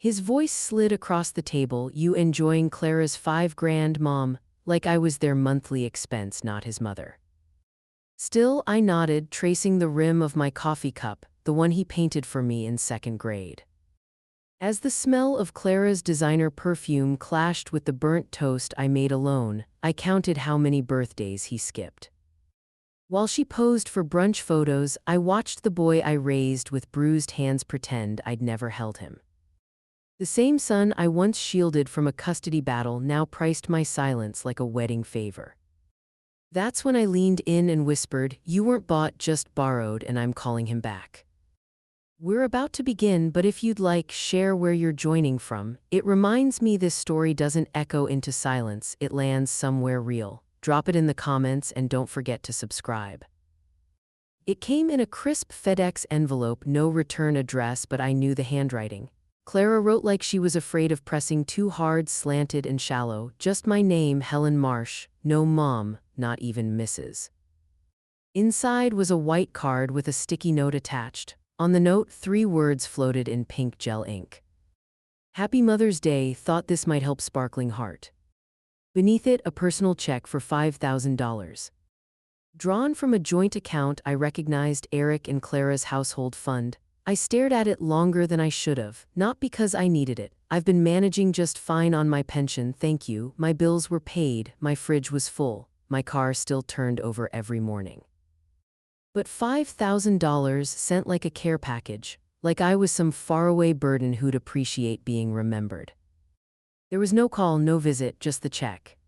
His voice slid across the table. You enjoying Clara's 5 grand, Mom? Like I was their monthly expense, not his mother. Still, I nodded, tracing the rim of my coffee cup, the one he painted for me in 2nd grade. As the smell of Clara's designer perfume clashed with the burnt toast I made alone, I counted how many birthdays he skipped. While she posed for brunch photos, I watched the boy I raised with bruised hands pretend I'd never held him. The same son I once shielded from a custody battle now priced my silence like a wedding favor. That's when I leaned in and whispered, "You weren't bought, just borrowed, and I'm calling him back." We're about to begin, but if you'd like, share where you're joining from. It reminds me this story doesn't echo into silence, it lands somewhere real. Drop it in the comments and don't forget to subscribe. It came in a crisp FedEx envelope, no return address, but I knew the handwriting. Clara wrote like she was afraid of pressing too hard, slanted and shallow. Just my name, Helen Marsh. No mom, not even Mrs. Inside was a white card with a sticky note attached. On the note, 3 words floated in pink gel ink. Happy Mother's Day, thought this might help sparkling heart. Beneath it, a personal check for $5,000. Drawn from a joint account I recognized, Eric and Clara's household fund. I stared at it longer than I should have, not because I needed it. I've been managing just fine on my pension, thank you. My bills were paid, my fridge was full, my car still turned over every morning. But $5,000 sent like a care package, like I was some faraway burden who'd appreciate being remembered. There was no call, no visit, just the check.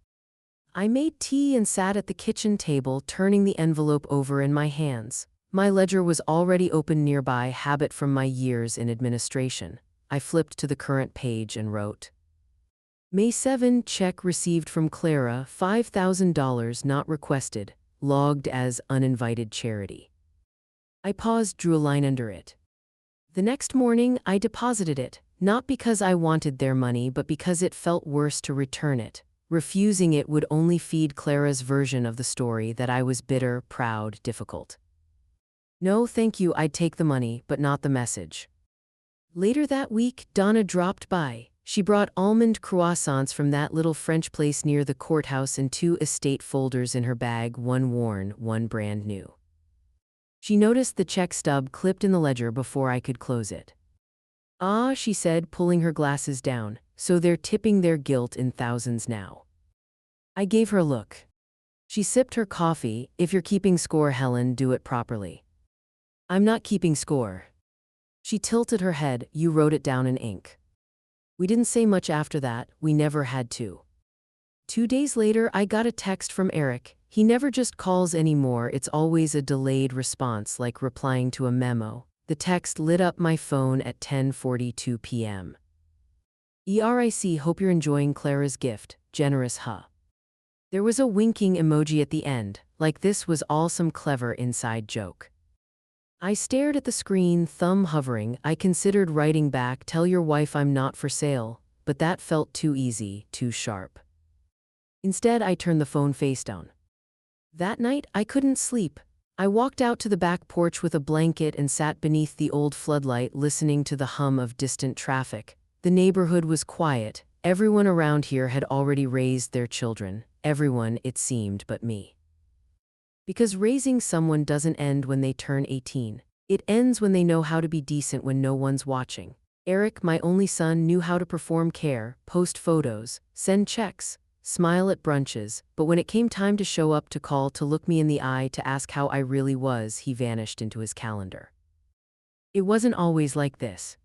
I made tea and sat at the kitchen table, turning the envelope over in my hands. My ledger was already open nearby, habit from my years in administration. I flipped to the current page and wrote, May 7, check received from Clara, $5,000 not requested, logged as uninvited charity. I paused, drew a line under it. The next morning, I deposited it, not because I wanted their money, but because it felt worse to return it. Refusing it would only feed Clara's version of the story that I was bitter, proud, difficult. No, thank you, I'd take the money, but not the message. Later that week, Donna dropped by. She brought almond croissants from that little French place near the courthouse and 2 estate folders in her bag, one worn, one brand new. She noticed the check stub clipped in the ledger before I could close it. Ah, she said, pulling her glasses down, so they're tipping their guilt in thousands now. I gave her a look. She sipped her coffee. If you're keeping score, Helen, do it properly. I'm not keeping score. She tilted her head. You wrote it down in ink. We didn't say much after that, we never had to. 2 days later, I got a text from Eric. He never just calls anymore, it's always a delayed response, like replying to a memo. The text lit up my phone at 10:42 p.m. ERIC, hope you're enjoying Clara's gift, generous, huh? There was a winking emoji at the end, like this was all some clever inside joke. I stared at the screen, thumb hovering. I considered writing back, tell your wife I'm not for sale, but that felt too easy, too sharp. Instead, I turned the phone face down. That night, I couldn't sleep. I walked out to the back porch with a blanket and sat beneath the old floodlight, listening to the hum of distant traffic. The neighborhood was quiet. Everyone around here had already raised their children. Everyone, it seemed, but me. Because raising someone doesn't end when they turn 18. It ends when they know how to be decent when no one's watching. Eric, my only son, knew how to perform care, post photos, send checks, smile at brunches, but when it came time to show up, to call, to look me in the eye, to ask how I really was, he vanished into his calendar. It wasn't always like this.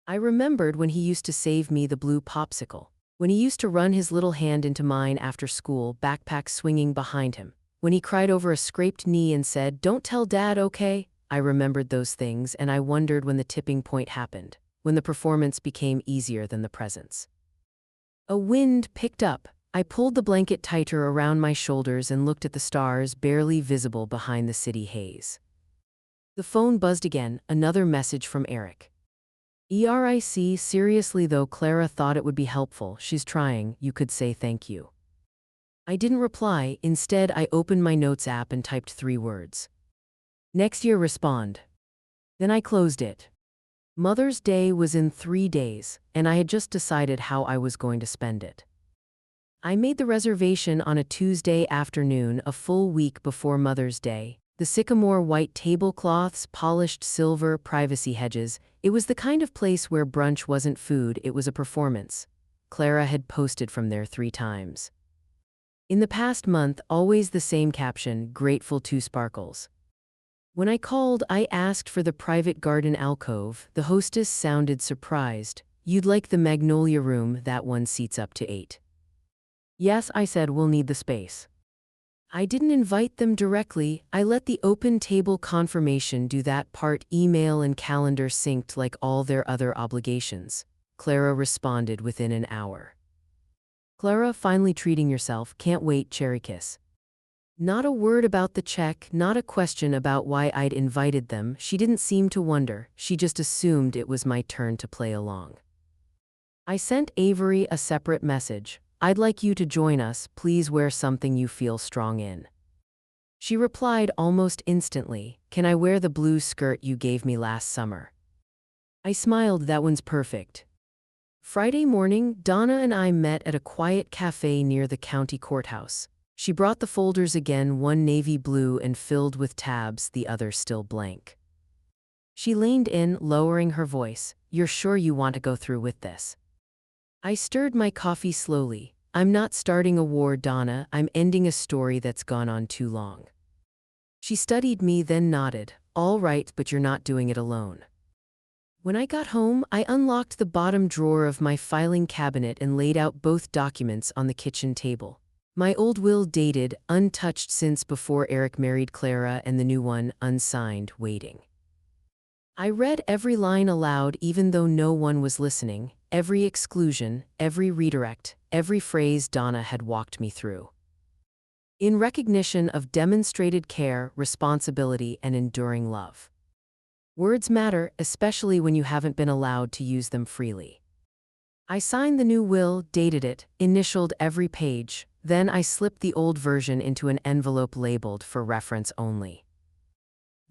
I remembered when he used to save me the blue popsicle, when he used to run his little hand into mine after school, backpack swinging behind him, when he cried over a scraped knee and said, "Don't tell Dad, okay?" I remembered those things, and I wondered when the tipping point happened, when the performance became easier than the presence. A wind picked up. I pulled the blanket tighter around my shoulders and looked at the stars barely visible behind the city haze. The phone buzzed again, another message from Eric. ERIC, seriously though, Clara thought it would be helpful. She's trying, you could say thank you. I didn't reply. Instead, I opened my notes app and typed 3 words. Next year, respond. Then I closed it. Mother's Day was in 3 days, and I had just decided how I was going to spend it. I made the reservation on a Tuesday afternoon, a full week before Mother's Day. The sycamore white tablecloths, polished silver privacy hedges. It was the kind of place where brunch wasn't food, it was a performance. Clara had posted from there 3 times. In the past month, always the same caption, grateful to Sparkles. When I called, I asked for the private garden alcove. The hostess sounded surprised. You'd like the magnolia room, that one seats up to 8. Yes, I said, we'll need the space. I didn't invite them directly, I let the open table confirmation do that part. Email and calendar synced like all their other obligations. Clara responded within an hour. Clara, finally treating yourself, can't wait, cherry kiss. Not a word about the check, not a question about why I'd invited them. She didn't seem to wonder, she just assumed it was my turn to play along. I sent Avery a separate message. I'd like you to join us, please wear something you feel strong in. She replied almost instantly, can I wear the blue skirt you gave me last summer? I smiled, that one's perfect. Friday morning, Donna and I met at a quiet cafe near the county courthouse. She brought the folders again, one navy blue and filled with tabs, the other still blank. She leaned in, lowering her voice, you're sure you want to go through with this? I stirred my coffee slowly. I'm not starting a war, Donna, I'm ending a story that's gone on too long. She studied me, then nodded. All right, but you're not doing it alone. When I got home, I unlocked the bottom drawer of my filing cabinet and laid out both documents on the kitchen table. My old will, dated, untouched since before Eric married Clara, and the new one, unsigned, waiting. I read every line aloud even though no one was listening, every exclusion, every redirect, every phrase Donna had walked me through. In recognition of demonstrated care, responsibility, and enduring love. Words matter, especially when you haven't been allowed to use them freely. I signed the new will, dated it, initialed every page, then I slipped the old version into an envelope labeled for reference only.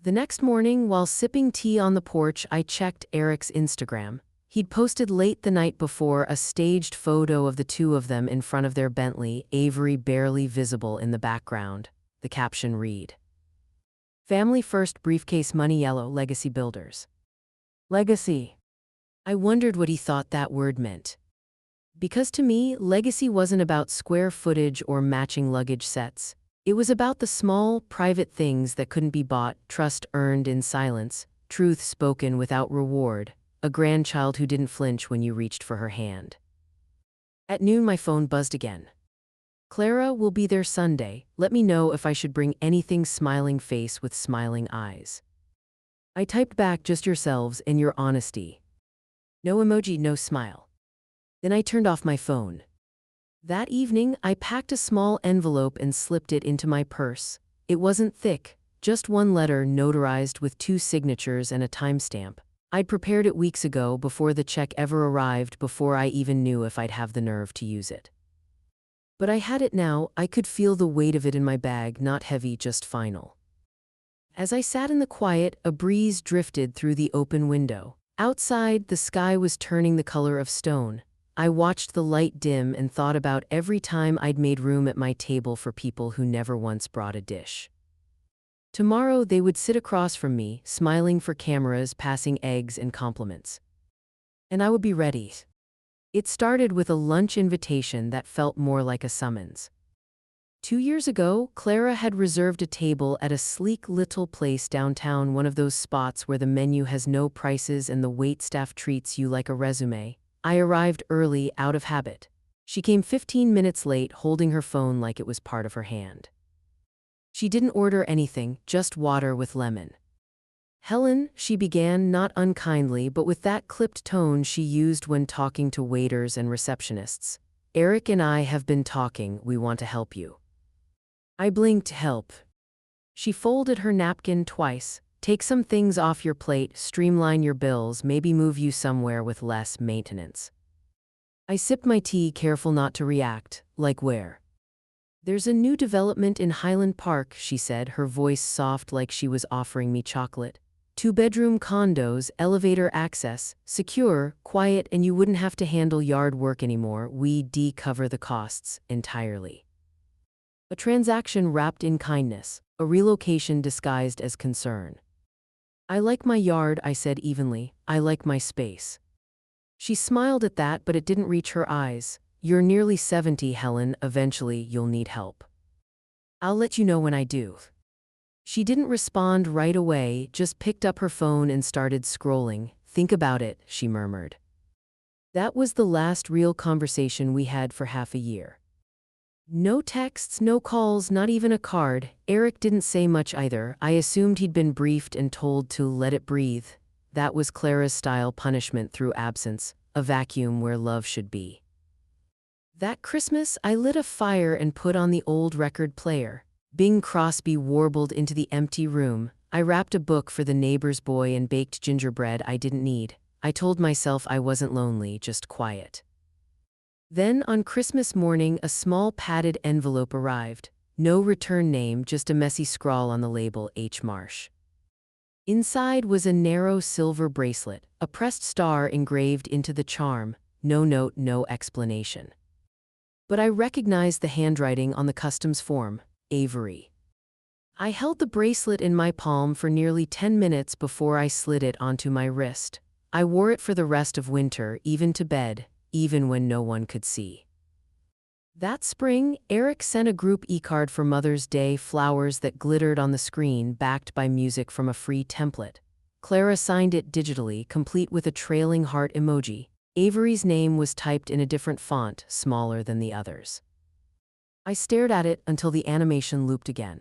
The next morning, while sipping tea on the porch, I checked Eric's Instagram. He'd posted late the night before a staged photo of the two of them in front of their Bentley, Avery barely visible in the background. The caption read, Family first, briefcase, money yellow, legacy builders. Legacy. I wondered what he thought that word meant. Because to me, legacy wasn't about square footage or matching luggage sets. It was about the small, private things that couldn't be bought, trust earned in silence, truth spoken without reward, a grandchild who didn't flinch when you reached for her hand. At noon, my phone buzzed again. Clara will be there Sunday, let me know if I should bring anything, smiling face with smiling eyes. I typed back, just yourselves and your honesty. No emoji, no smile. Then I turned off my phone. That evening, I packed a small envelope and slipped it into my purse. It wasn't thick, just one letter notarized with 2 signatures and a timestamp. I'd prepared it weeks ago before the check ever arrived, before I even knew if I'd have the nerve to use it. But I had it now, I could feel the weight of it in my bag, not heavy, just final. As I sat in the quiet, a breeze drifted through the open window. Outside, the sky was turning the color of stone. I watched the light dim and thought about every time I'd made room at my table for people who never once brought a dish. Tomorrow they would sit across from me, smiling for cameras, passing eggs and compliments. And I would be ready. It started with a lunch invitation that felt more like a summons. 2 years ago, Clara had reserved a table at a sleek little place downtown, one of those spots where the menu has no prices and the waitstaff treats you like a resume. I arrived early, out of habit. She came 15 minutes late, holding her phone like it was part of her hand. She didn't order anything, just water with lemon. Helen, she began, not unkindly but with that clipped tone she used when talking to waiters and receptionists. Eric and I have been talking, we want to help you. I blinked, help. She folded her napkin twice. Take some things off your plate, streamline your bills, maybe move you somewhere with less maintenance. I sipped my tea, careful not to react. Like where? There's a new development in Highland Park, she said, her voice soft like she was offering me chocolate. Two-bedroom condos, elevator access, secure, quiet, and you wouldn't have to handle yard work anymore. We cover the costs entirely. A transaction wrapped in kindness, a relocation disguised as concern. I like my yard, I said evenly. I like my space. She smiled at that, but it didn't reach her eyes. You're nearly 70, Helen. Eventually, you'll need help. I'll let you know when I do. She didn't respond right away, just picked up her phone and started scrolling. Think about it, she murmured. That was the last real conversation we had for half a year. No texts, no calls, not even a card. Eric didn't say much either. I assumed he'd been briefed and told to let it breathe. That was Clara's style punishment through absence, a vacuum where love should be. That Christmas, I lit a fire and put on the old record player. Bing Crosby warbled into the empty room. I wrapped a book for the neighbor's boy and baked gingerbread I didn't need. I told myself I wasn't lonely, just quiet. Then, on Christmas morning, a small padded envelope arrived. No return name, just a messy scrawl on the label, H. Marsh. Inside was a narrow silver bracelet, a pressed star engraved into the charm. No note, no explanation. But I recognized the handwriting on the customs form, Avery. I held the bracelet in my palm for nearly 10 minutes before I slid it onto my wrist. I wore it for the rest of winter, even to bed, even when no one could see. That spring, Eric sent a group e-card for Mother's Day, flowers that glittered on the screen, backed by music from a free template. Clara signed it digitally, complete with a trailing heart emoji. Avery's name was typed in a different font, smaller than the others. I stared at it until the animation looped again.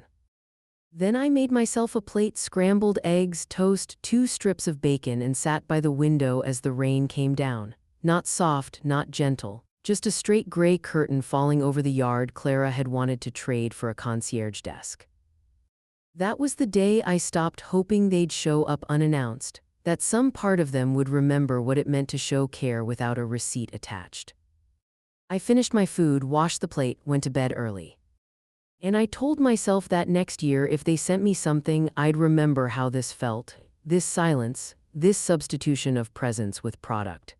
Then I made myself a plate, scrambled eggs, toast, 2 strips of bacon, and sat by the window as the rain came down. Not soft, not gentle, just a straight gray curtain falling over the yard Clara had wanted to trade for a concierge desk. That was the day I stopped hoping they'd show up unannounced, that some part of them would remember what it meant to show care without a receipt attached. I finished my food, washed the plate, went to bed early. And I told myself that next year, if they sent me something, I'd remember how this felt, this silence, this substitution of presence with product.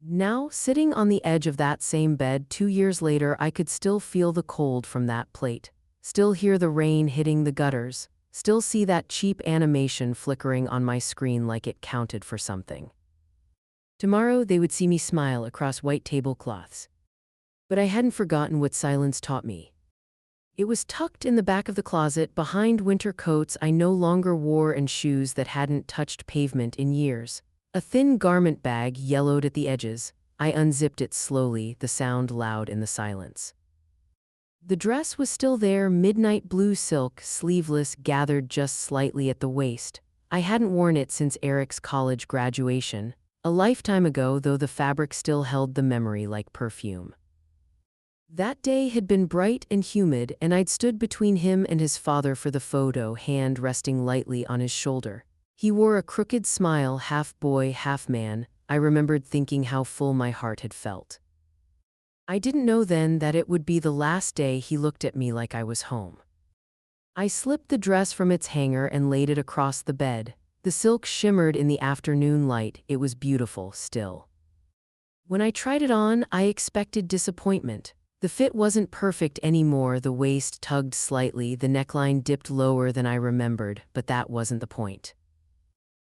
Now, sitting on the edge of that same bed 2 years later, I could still feel the cold from that plate, still hear the rain hitting the gutters, still see that cheap animation flickering on my screen like it counted for something. Tomorrow they would see me smile across white tablecloths. But I hadn't forgotten what silence taught me. It was tucked in the back of the closet, behind winter coats I no longer wore and shoes that hadn't touched pavement in years. A thin garment bag yellowed at the edges. I unzipped it slowly, the sound loud in the silence. The dress was still there, midnight blue silk, sleeveless, gathered just slightly at the waist. I hadn't worn it since Eric's college graduation, a lifetime ago, though the fabric still held the memory like perfume. That day had been bright and humid, and I'd stood between him and his father for the photo, hand resting lightly on his shoulder. He wore a crooked smile, half boy, half man. I remembered thinking how full my heart had felt. I didn't know then that it would be the last day he looked at me like I was home. I slipped the dress from its hanger and laid it across the bed. The silk shimmered in the afternoon light. It was beautiful still. When I tried it on, I expected disappointment. The fit wasn't perfect anymore. The waist tugged slightly, the neckline dipped lower than I remembered, but that wasn't the point.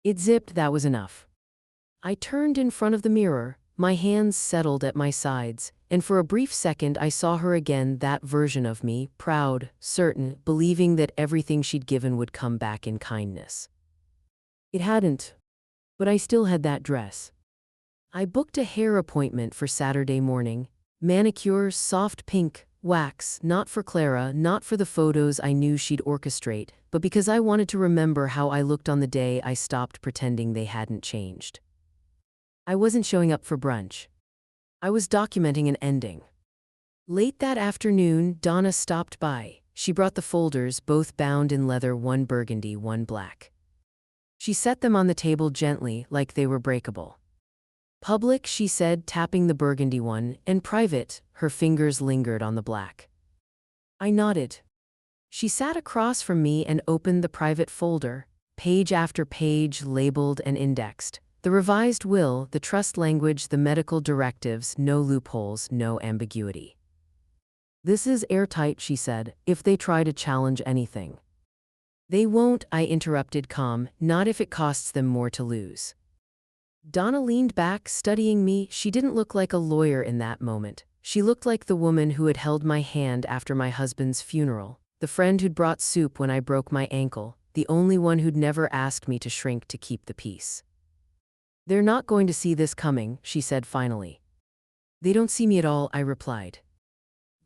It zipped, that was enough. I turned in front of the mirror, my hands settled at my sides, and for a brief second I saw her again, that version of me, proud, certain, believing that everything she'd given would come back in kindness. It hadn't, but I still had that dress. I booked a hair appointment for Saturday morning. Manicure, soft pink, wax, not for Clara, not for the photos I knew she'd orchestrate, but because I wanted to remember how I looked on the day I stopped pretending they hadn't changed. I wasn't showing up for brunch. I was documenting an ending. Late that afternoon, Donna stopped by. She brought the folders, both bound in leather, one burgundy, one black. She set them on the table gently, like they were breakable. Public, she said, tapping the burgundy one, and private, her fingers lingered on the black. I nodded. She sat across from me and opened the private folder. page after page labeled and indexed. The revised will, the trust language, the medical directives, no loopholes, no ambiguity. This is airtight, she said, if they try to challenge anything. They won't, I interrupted calm, not if it costs them more to lose. Donna leaned back, studying me. She didn't look like a lawyer in that moment. She looked like the woman who had held my hand after my husband's funeral, the friend who'd brought soup when I broke my ankle, the only one who'd never asked me to shrink to keep the peace. They're not going to see this coming, she said finally. They don't see me at all, I replied.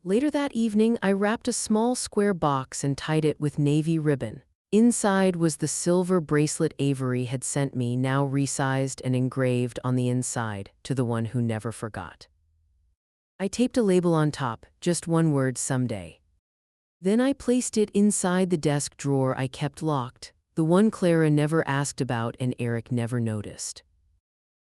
Later that evening, I wrapped a small square box and tied it with navy ribbon. Inside was the silver bracelet Avery had sent me, now resized and engraved on the inside, to the one who never forgot. I taped a label on top, just one word, someday. Then I placed it inside the desk drawer I kept locked, the one Clara never asked about and Eric never noticed.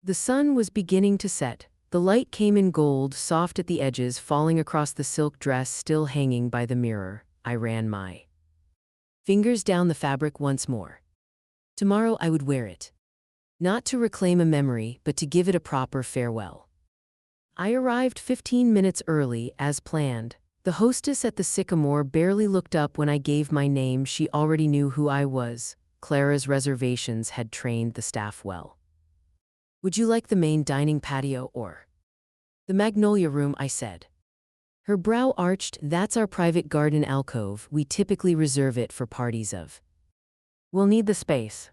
The sun was beginning to set. The light came in gold, soft at the edges, falling across the silk dress still hanging by the mirror. I ran my fingers down the fabric once more. Tomorrow I would wear it. Not to reclaim a memory, but to give it a proper farewell. I arrived 15 minutes early, as planned. The hostess at the Sycamore barely looked up when I gave my name. She already knew who I was. Clara's reservations had trained the staff well. Would you like the main dining patio or the magnolia room, I said. Her brow arched. That's our private garden alcove. We typically reserve it for parties of. We'll need the space.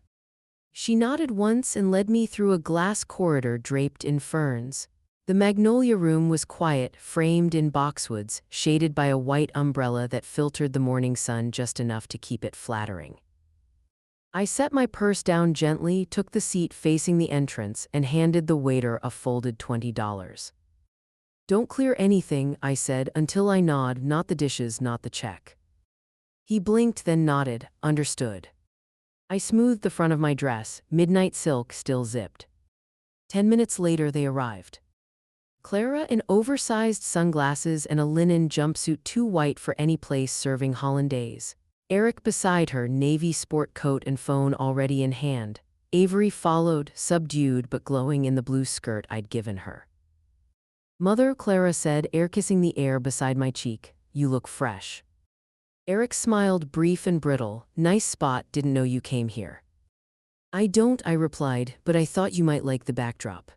She nodded once and led me through a glass corridor draped in ferns. The magnolia room was quiet, framed in boxwoods, shaded by a white umbrella that filtered the morning sun just enough to keep it flattering. I set my purse down gently, took the seat facing the entrance, and handed the waiter a folded $20. Don't clear anything, I said, until I nod, not the dishes, not the check. He blinked, then nodded, understood. I smoothed the front of my dress, midnight silk still zipped. 10 minutes later they arrived. Clara in oversized sunglasses and a linen jumpsuit too white for any place serving hollandaise. Eric beside her, navy sport coat and phone already in hand. Avery followed, subdued but glowing in the blue skirt I'd given her. Mother, Clara said, air kissing the air beside my cheek, you look fresh. Eric smiled, brief and brittle. Nice spot, didn't know you came here. I don't, I replied, but I thought you might like the backdrop.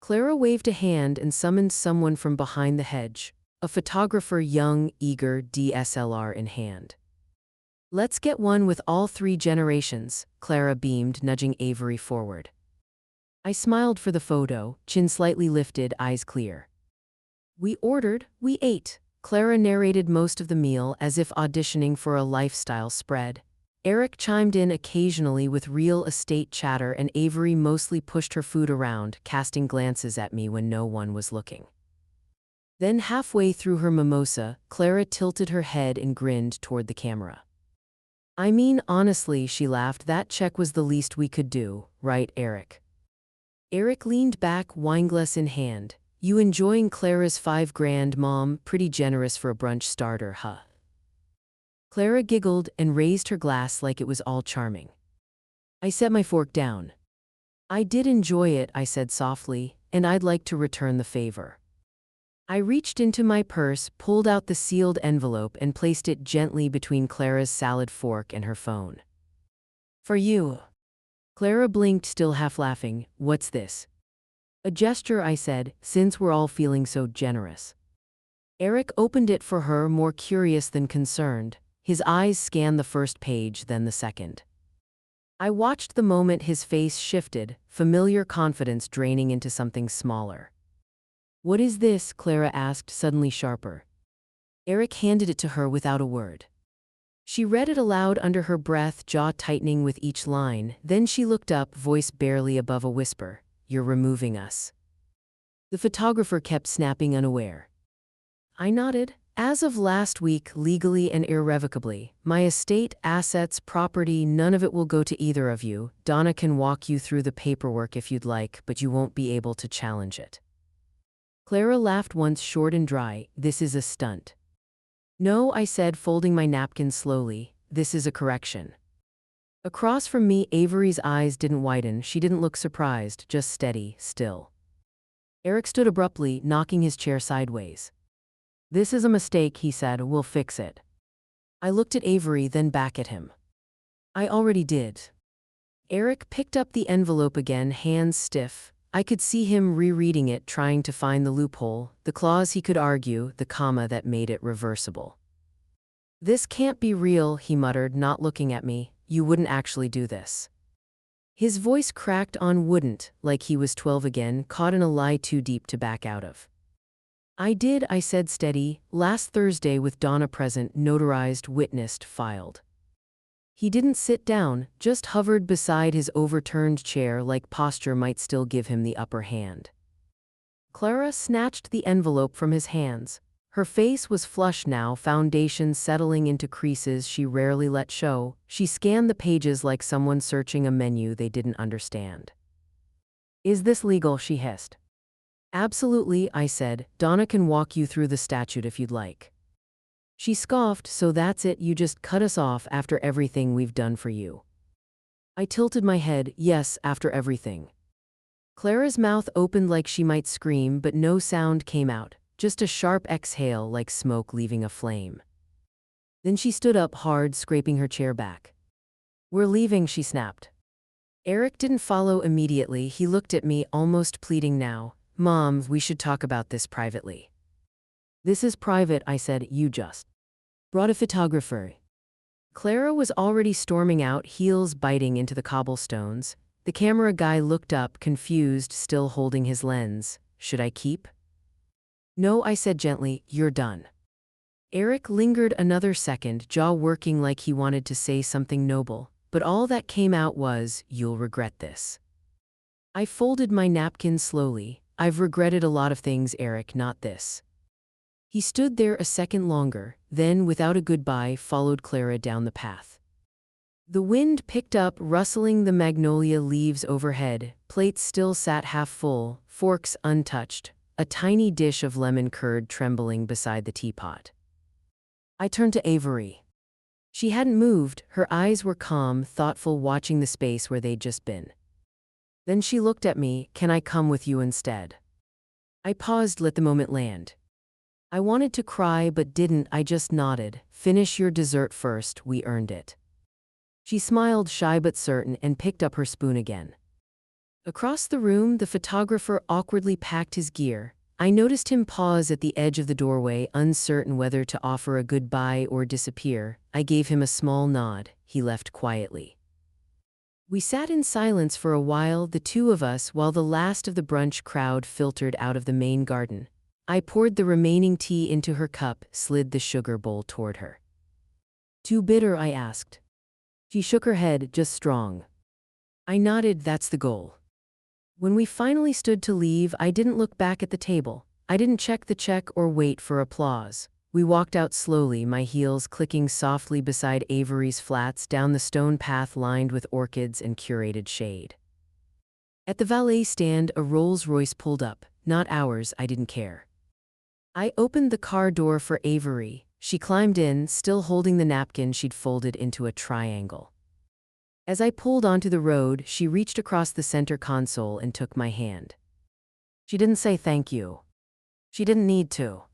Clara waved a hand and summoned someone from behind the hedge, a photographer, young, eager, DSLR in hand. Let's get one with all 3 generations, Clara beamed, nudging Avery forward. I smiled for the photo, chin slightly lifted, eyes clear. We ordered, we ate. Clara narrated most of the meal as if auditioning for a lifestyle spread. Eric chimed in occasionally with real estate chatter, and Avery mostly pushed her food around, casting glances at me when no one was looking. Then halfway through her mimosa, Clara tilted her head and grinned toward the camera. I mean, honestly, she laughed, that check was the least we could do, right, Eric? Eric leaned back, wineglass in hand. You enjoying Clara's $5,000, Mom? Pretty generous for a brunch starter, huh? Clara giggled and raised her glass like it was all charming. I set my fork down. I did enjoy it, I said softly, and I'd like to return the favor. I reached into my purse, pulled out the sealed envelope, and placed it gently between Clara's salad fork and her phone. For you. Clara blinked, still half laughing. What's this? A gesture, I said, since we're all feeling so generous. Eric opened it for her, more curious than concerned. His eyes scanned the first page, then the second. I watched the moment his face shifted, familiar confidence draining into something smaller. What is this? Clara asked, suddenly sharper. Eric handed it to her without a word. She read it aloud under her breath, jaw tightening with each line. Then she looked up, voice barely above a whisper. You're removing us. The photographer kept snapping, unaware. I nodded. As of last week, legally and irrevocably, my estate, assets, property, none of it will go to either of you. Donna can walk you through the paperwork if you'd like, but you won't be able to challenge it. Clara laughed once, short and dry. This is a stunt. No, I said, folding my napkin slowly. This is a correction. Across from me, Avery's eyes didn't widen. She didn't look surprised, just steady, still. Eric stood abruptly, knocking his chair sideways. "This is a mistake," he said. "We'll fix it." I looked at Avery, then back at him. "I already did." Eric picked up the envelope again, hands stiff. I could see him rereading it, trying to find the loophole, the clause he could argue, the comma that made it reversible. "This can't be real," he muttered, not looking at me. "You wouldn't actually do this." His voice cracked on wouldn't, like he was 12 again, caught in a lie too deep to back out of. "I did," I said steady, "last Thursday with Donna present, notarized, witnessed, filed." He didn't sit down, just hovered beside his overturned chair like posture might still give him the upper hand. Clara snatched the envelope from his hands. Her face was flushed now, foundation settling into creases she rarely let show. She scanned the pages like someone searching a menu they didn't understand. "Is this legal?" she hissed. "Absolutely," I said. "Donna can walk you through the statute if you'd like." She scoffed. "So that's it, you just cut us off after everything we've done for you?" I tilted my head. "Yes, after everything." Clara's mouth opened like she might scream, but no sound came out. Just a sharp exhale like smoke leaving a flame. Then she stood up hard, scraping her chair back. "We're leaving," she snapped. Eric didn't follow immediately. He looked at me, almost pleading now. "Mom, we should talk about this privately." "This is private," I said. "You just brought a photographer." Clara was already storming out, heels biting into the cobblestones. The camera guy looked up, confused, still holding his lens. "Should I keep?" "No," I said gently. "You're done." Eric lingered another second, jaw working like he wanted to say something noble, but all that came out was, "You'll regret this." I folded my napkin slowly. "I've regretted a lot of things, Eric, not this." He stood there a second longer, then, without a goodbye, followed Clara down the path. The wind picked up, rustling the magnolia leaves overhead. Plates still sat half full, forks untouched, a tiny dish of lemon curd trembling beside the teapot. I turned to Avery. She hadn't moved. Her eyes were calm, thoughtful, watching the space where they'd just been. Then she looked at me. "Can I come with you instead?" I paused, let the moment land. I wanted to cry but didn't. I just nodded. "Finish your dessert first, we earned it." She smiled, shy but certain, and picked up her spoon again. Across the room, the photographer awkwardly packed his gear. I noticed him pause at the edge of the doorway, uncertain whether to offer a goodbye or disappear. I gave him a small nod. He left quietly. We sat in silence for a while, the two of us, while the last of the brunch crowd filtered out of the main garden. I poured the remaining tea into her cup, slid the sugar bowl toward her. "Too bitter?" I asked. She shook her head. "Just strong." I nodded. "That's the goal." When we finally stood to leave, I didn't look back at the table. I didn't check the check or wait for applause. We walked out slowly, my heels clicking softly beside Avery's flats down the stone path lined with orchids and curated shade. At the valet stand, a Rolls-Royce pulled up. Not ours, I didn't care. I opened the car door for Avery. She climbed in, still holding the napkin she'd folded into a triangle. As I pulled onto the road, she reached across the center console and took my hand. She didn't say thank you. She didn't need to.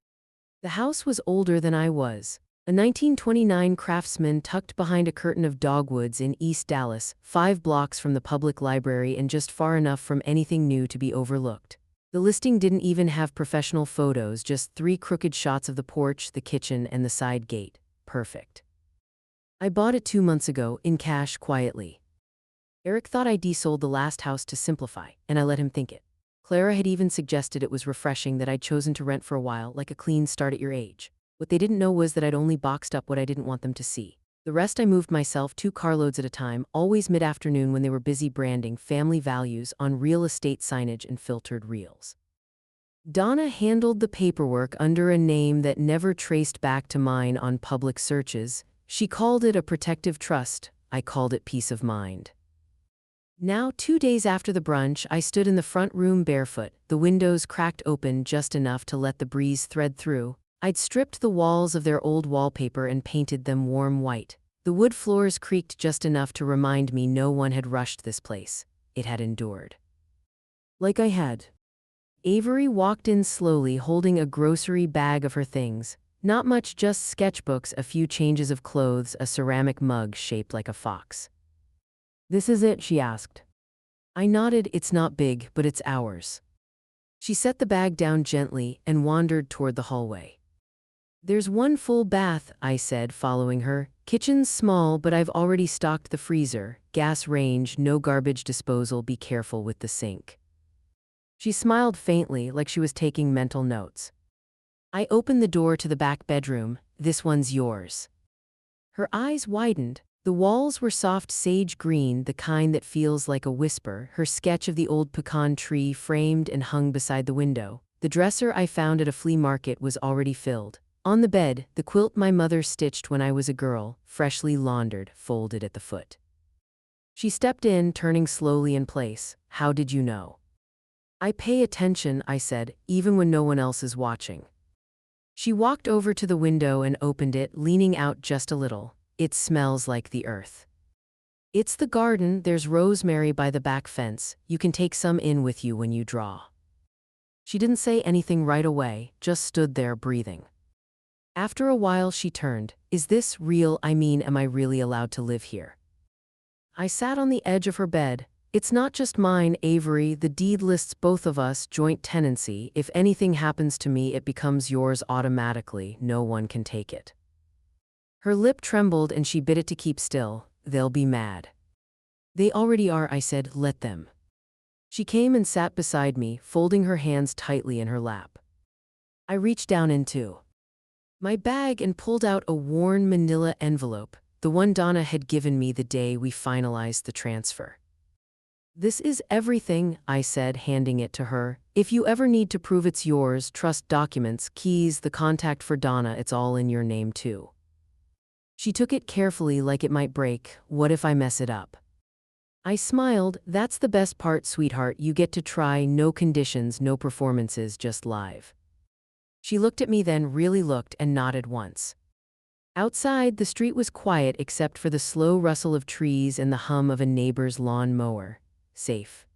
The house was older than I was. A 1929 Craftsman tucked behind a curtain of dogwoods in East Dallas, 5 blocks from the public library and just far enough from anything new to be overlooked. The listing didn't even have professional photos, just 3 crooked shots of the porch, the kitchen, and the side gate. Perfect. I bought it 2 months ago, in cash, quietly. Eric thought I desold the last house to simplify, and I let him think it. Clara had even suggested it was refreshing that I'd chosen to rent for a while, like a clean start at your age. What they didn't know was that I'd only boxed up what I didn't want them to see. The rest I moved myself, 2 carloads at a time, always mid-afternoon when they were busy branding family values on real estate signage and filtered reels. Donna handled the paperwork under a name that never traced back to mine on public searches. She called it a protective trust. I called it peace of mind. Now, 2 days after the brunch, I stood in the front room barefoot, the windows cracked open just enough to let the breeze thread through. I'd stripped the walls of their old wallpaper and painted them warm white. The wood floors creaked just enough to remind me no one had rushed this place. It had endured. Like I had. Avery walked in slowly, holding a grocery bag of her things. Not much, just sketchbooks, a few changes of clothes, a ceramic mug shaped like a fox. "This is it?" she asked. I nodded. "It's not big, but it's ours." She set the bag down gently and wandered toward the hallway. "There's one full bath," I said, following her. "Kitchen's small, but I've already stocked the freezer. Gas range, no garbage disposal, be careful with the sink." She smiled faintly, like she was taking mental notes. I opened the door to the back bedroom. "This one's yours." Her eyes widened. The walls were soft sage green, the kind that feels like a whisper. Her sketch of the old pecan tree framed and hung beside the window. The dresser I found at a flea market was already filled. On the bed, the quilt my mother stitched when I was a girl, freshly laundered, folded at the foot. She stepped in, turning slowly in place. "How did you know?" "I pay attention," I said, "even when no one else is watching." She walked over to the window and opened it, leaning out just a little. "It smells like the earth." "It's the garden. There's rosemary by the back fence. You can take some in with you when you draw." She didn't say anything right away, just stood there breathing. After a while she turned. "Is this real? I mean, am I really allowed to live here?" I sat on the edge of her bed. "It's not just mine, Avery. The deed lists both of us, joint tenancy. If anything happens to me, it becomes yours automatically. No one can take it." Her lip trembled and she bit it to keep still. "They'll be mad." "They already are," I said. "Let them." She came and sat beside me, folding her hands tightly in her lap. I reached down into my bag and pulled out a worn manila envelope, the one Donna had given me the day we finalized the transfer. "This is everything," I said, handing it to her. "If you ever need to prove it's yours, trust documents, keys, the contact for Donna, it's all in your name too." She took it carefully, like it might break. "What if I mess it up?" I smiled. "That's the best part, sweetheart. You get to try, no conditions, no performances, just live." She looked at me, then really looked, and nodded once. Outside, the street was quiet except for the slow rustle of trees and the hum of a neighbor's lawn mower. Safe.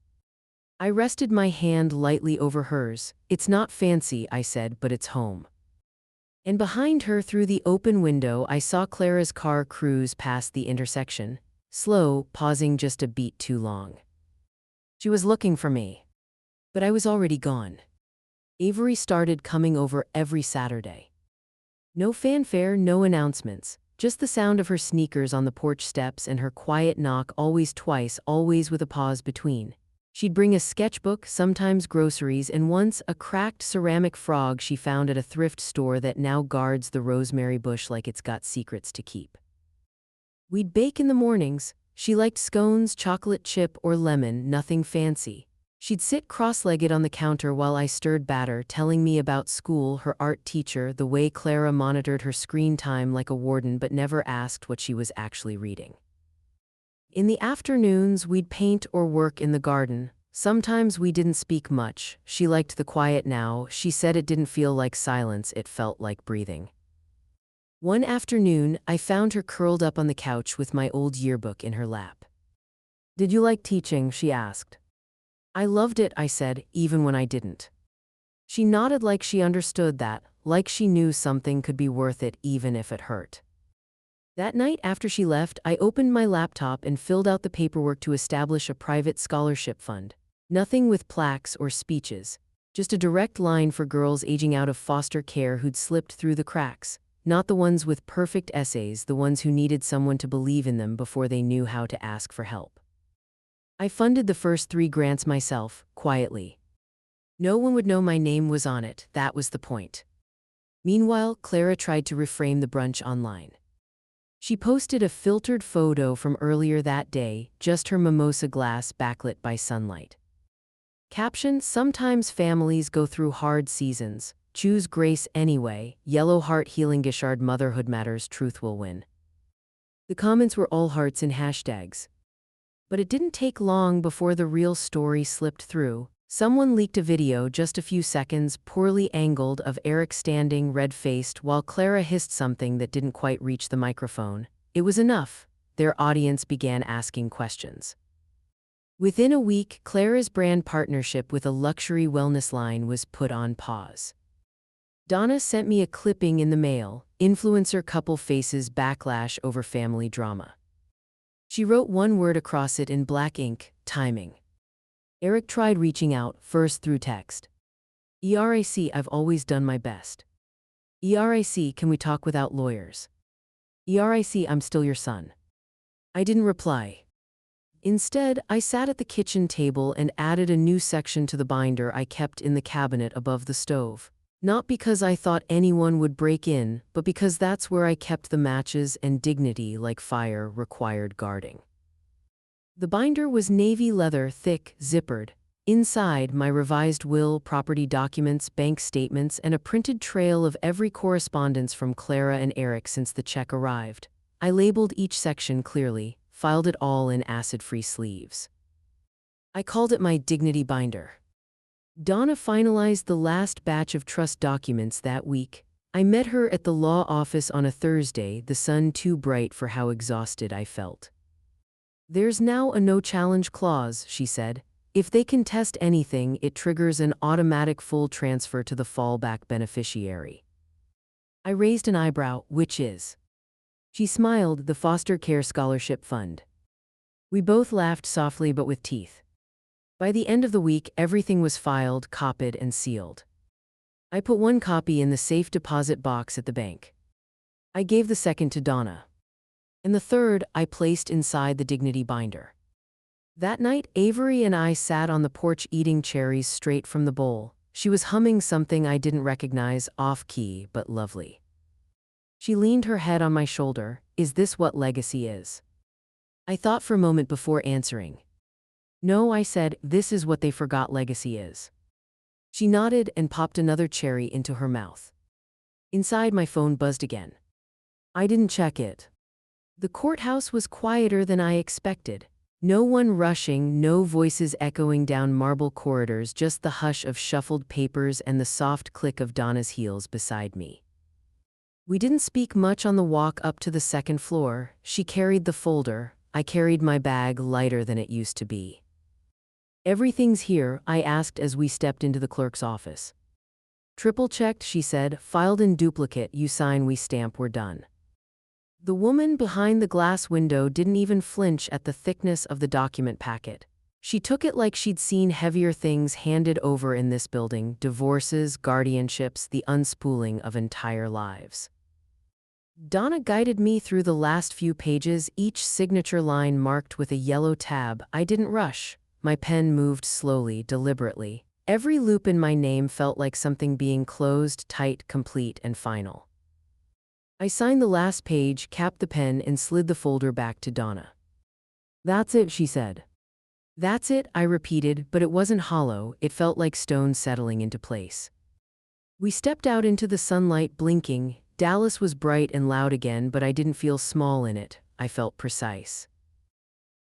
I rested my hand lightly over hers. "It's not fancy," I said, "but it's home." And behind her, through the open window, I saw Clara's car cruise past the intersection, slow, pausing just a beat too long. She was looking for me. But I was already gone. Avery started coming over every Saturday. No fanfare, no announcements, just the sound of her sneakers on the porch steps and her quiet knock, always twice, always with a pause between. She'd bring a sketchbook, sometimes groceries, and once a cracked ceramic frog she found at a thrift store that now guards the rosemary bush like it's got secrets to keep. We'd bake in the mornings. She liked scones, chocolate chip, or lemon, nothing fancy. She'd sit cross-legged on the counter while I stirred batter, telling me about school, her art teacher, the way Clara monitored her screen time like a warden but never asked what she was actually reading. In the afternoons, we'd paint or work in the garden. Sometimes we didn't speak much. She liked the quiet now. She said it didn't feel like silence, it felt like breathing. One afternoon, I found her curled up on the couch with my old yearbook in her lap. "Did you like teaching?" she asked. "I loved it," I said, "even when I didn't." She nodded like she understood that, like she knew something could be worth it even if it hurt. That night after she left, I opened my laptop and filled out the paperwork to establish a private scholarship fund. Nothing with plaques or speeches, just a direct line for girls aging out of foster care who'd slipped through the cracks, not the ones with perfect essays, the ones who needed someone to believe in them before they knew how to ask for help. I funded the first 3 grants myself, quietly. No one would know my name was on it, that was the point. Meanwhile, Clara tried to reframe the brunch online. She posted a filtered photo from earlier that day, just her mimosa glass backlit by sunlight. Caption: "Sometimes families go through hard seasons. Choose grace anyway. Yellow heart healing Gishard motherhood matters. Truth will win." The comments were all hearts and hashtags. But it didn't take long before the real story slipped through. Someone leaked a video, just a few seconds, poorly angled, of Eric standing red-faced while Clara hissed something that didn't quite reach the microphone. It was enough. Their audience began asking questions. Within a week, Clara's brand partnership with a luxury wellness line was put on pause. Donna sent me a clipping in the mail, influencer couple faces backlash over family drama. She wrote one word across it in black ink, timing. Eric tried reaching out, first through text. ERIC, I've always done my best. ERIC, can we talk without lawyers? ERIC, I'm still your son. I didn't reply. Instead, I sat at the kitchen table and added a new section to the binder I kept in the cabinet above the stove. Not because I thought anyone would break in, but because that's where I kept the matches and dignity like fire required guarding. The binder was navy leather, thick, zippered. Inside, my revised will, property documents, bank statements, and a printed trail of every correspondence from Clara and Eric since the check arrived. I labeled each section clearly, filed it all in acid-free sleeves. I called it my dignity binder. Donna finalized the last batch of trust documents that week. I met her at the law office on a Thursday, the sun too bright for how exhausted I felt. There's now a no-challenge clause, she said. If they contest anything, it triggers an automatic full transfer to the fallback beneficiary. I raised an eyebrow, which is? She smiled, the foster care scholarship fund. We both laughed softly but with teeth. By the end of the week, everything was filed, copied, and sealed. I put one copy in the safe deposit box at the bank. I gave the second to Donna. And the third, I placed inside the dignity binder. That night, Avery and I sat on the porch eating cherries straight from the bowl. She was humming something I didn't recognize, off-key but lovely. She leaned her head on my shoulder. Is this what legacy is? I thought for a moment before answering. No, I said, this is what they forgot legacy is. She nodded and popped another cherry into her mouth. Inside, my phone buzzed again. I didn't check it. The courthouse was quieter than I expected. No one rushing, no voices echoing down marble corridors, just the hush of shuffled papers and the soft click of Donna's heels beside me. We didn't speak much on the walk up to the second floor. She carried the folder. I carried my bag lighter than it used to be. Everything's here, I asked as we stepped into the clerk's office. Triple-checked, she said, filed in duplicate, you sign, we stamp, we're done. The woman behind the glass window didn't even flinch at the thickness of the document packet. She took it like she'd seen heavier things handed over in this building, divorces, guardianships, the unspooling of entire lives. Donna guided me through the last few pages, each signature line marked with a yellow tab. I didn't rush. My pen moved slowly, deliberately. Every loop in my name felt like something being closed, tight, complete, and final. I signed the last page, capped the pen, and slid the folder back to Donna. That's it, she said. That's it, I repeated, but it wasn't hollow, it felt like stone settling into place. We stepped out into the sunlight, blinking. Dallas was bright and loud again, but I didn't feel small in it. I felt precise.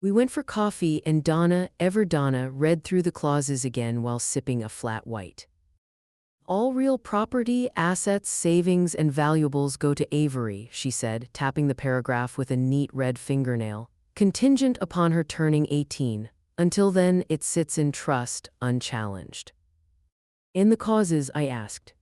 We went for coffee, and Donna, ever Donna, read through the clauses again while sipping a flat white. All real property, assets, savings, and valuables go to Avery, she said, tapping the paragraph with a neat red fingernail. Contingent upon her turning 18. Until then, it sits in trust, unchallenged. In the causes, I asked.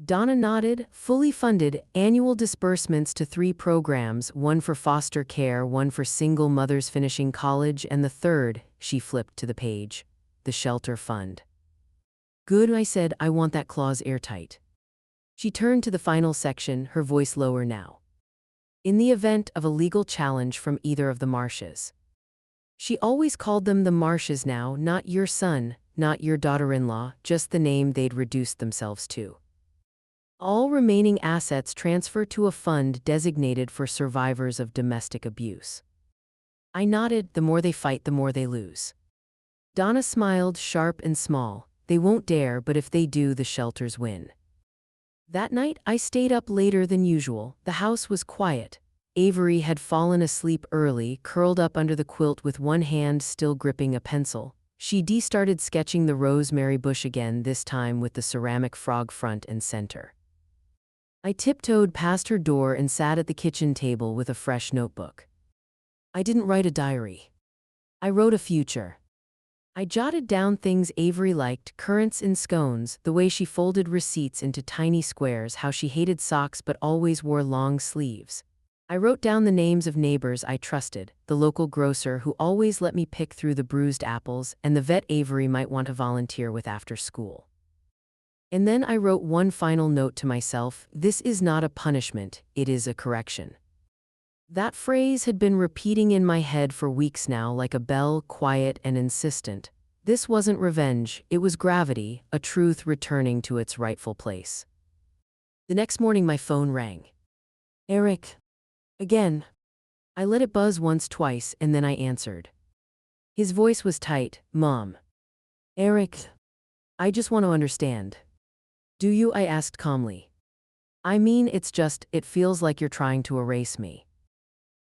Donna nodded. Fully funded, annual disbursements to 3 programs, one for foster care, one for single mothers finishing college, and the third, she flipped to the page, the shelter fund. Good, I said, I want that clause airtight. She turned to the final section, her voice lower now. In the event of a legal challenge from either of the Marshes. She always called them the Marshes now, not your son, not your daughter-in-law, just the name they'd reduced themselves to. All remaining assets transfer to a fund designated for survivors of domestic abuse. I nodded. The more they fight, the more they lose. Donna smiled, sharp and small. They won't dare, but if they do, the shelters win. That night, I stayed up later than usual. The house was quiet. Avery had fallen asleep early, curled up under the quilt with one hand still gripping a pencil. She started sketching the rosemary bush again, this time with the ceramic frog front and center. I tiptoed past her door and sat at the kitchen table with a fresh notebook. I didn't write a diary. I wrote a future. I jotted down things Avery liked, currants in scones, the way she folded receipts into tiny squares, how she hated socks but always wore long sleeves. I wrote down the names of neighbors I trusted, the local grocer who always let me pick through the bruised apples, and the vet Avery might want to volunteer with after school. And then I wrote one final note to myself: this is not a punishment, it is a correction. That phrase had been repeating in my head for weeks now, like a bell, quiet and insistent. This wasn't revenge, it was gravity, a truth returning to its rightful place. The next morning my phone rang. Eric. Again. I let it buzz once, twice, and then I answered. His voice was tight. Mom. Eric. I just want to understand. Do you? I asked calmly. I mean, it feels like you're trying to erase me.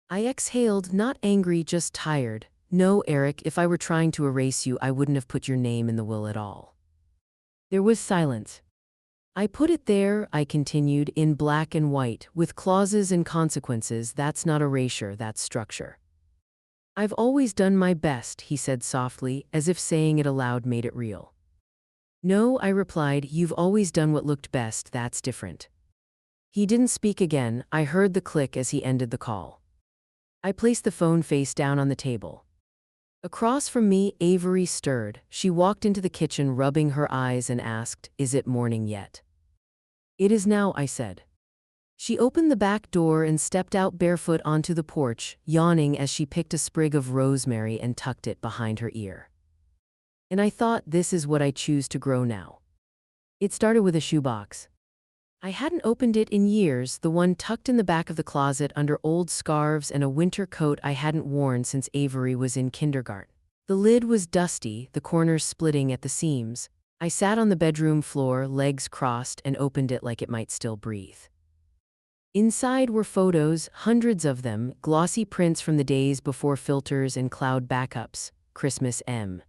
I exhaled, not angry, just tired. No, Eric, if I were trying to erase you, I wouldn't have put your name in the will at all. There was silence. I put it there, I continued, in black and white, with clauses and consequences. That's not erasure, that's structure. I've always done my best, he said softly, as if saying it aloud made it real. No, I replied, you've always done what looked best, that's different. He didn't speak again. I heard the click as he ended the call. I placed the phone face down on the table. Across from me, Avery stirred. She walked into the kitchen, rubbing her eyes, and asked, Is it morning yet? It is now, I said. She opened the back door and stepped out barefoot onto the porch, yawning as she picked a sprig of rosemary and tucked it behind her ear. And I thought, this is what I choose to grow now. It started with a shoebox. I hadn't opened it in years, the one tucked in the back of the closet under old scarves and a winter coat I hadn't worn since Avery was in kindergarten. The lid was dusty, the corners splitting at the seams. I sat on the bedroom floor, legs crossed, and opened it like it might still breathe. Inside were photos, hundreds of them, glossy prints from the days before filters and cloud backups. Christmas M.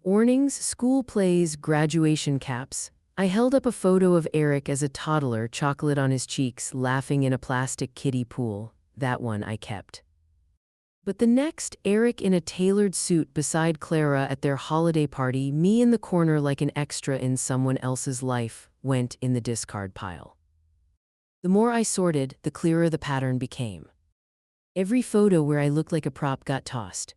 Warnings, school plays, graduation caps. I held up a photo of Eric as a toddler, chocolate on his cheeks, laughing in a plastic kiddie pool. That one I kept. But the next, Eric in a tailored suit beside Clara at their holiday party, me in the corner like an extra in someone else's life, went in the discard pile. The more I sorted, the clearer the pattern became. Every photo where I looked like a prop got tossed.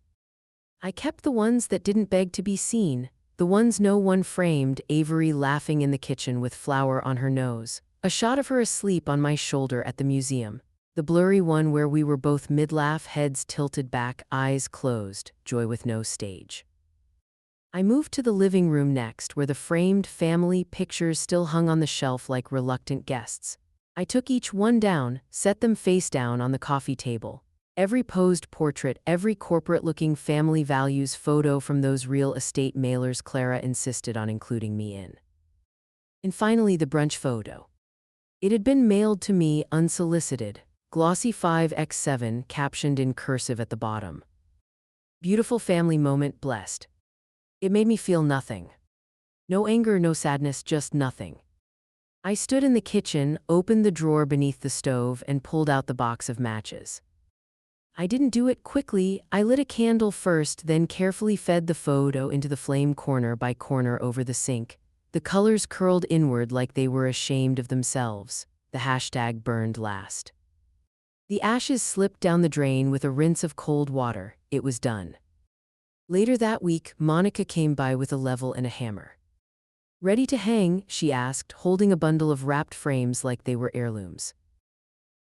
I kept the ones that didn't beg to be seen. The ones no one framed: Avery laughing in the kitchen with flour on her nose, a shot of her asleep on my shoulder at the museum, the blurry one where we were both mid-laugh, heads tilted back, eyes closed, joy with no stage. I moved to the living room next, where the framed family pictures still hung on the shelf like reluctant guests. I took each one down, set them face down on the coffee table. Every posed portrait, every corporate-looking family values photo from those real estate mailers Clara insisted on including me in. And finally, the brunch photo. It had been mailed to me unsolicited, glossy 5x7, captioned in cursive at the bottom. Beautiful family moment, blessed. It made me feel nothing. No anger, no sadness, just nothing. I stood in the kitchen, opened the drawer beneath the stove, and pulled out the box of matches. I didn't do it quickly. I lit a candle first, then carefully fed the photo into the flame corner by corner over the sink. The colors curled inward like they were ashamed of themselves. The hashtag burned last. The ashes slipped down the drain with a rinse of cold water. It was done. Later that week, Monica came by with a level and a hammer. Ready to hang? She asked, holding a bundle of wrapped frames like they were heirlooms.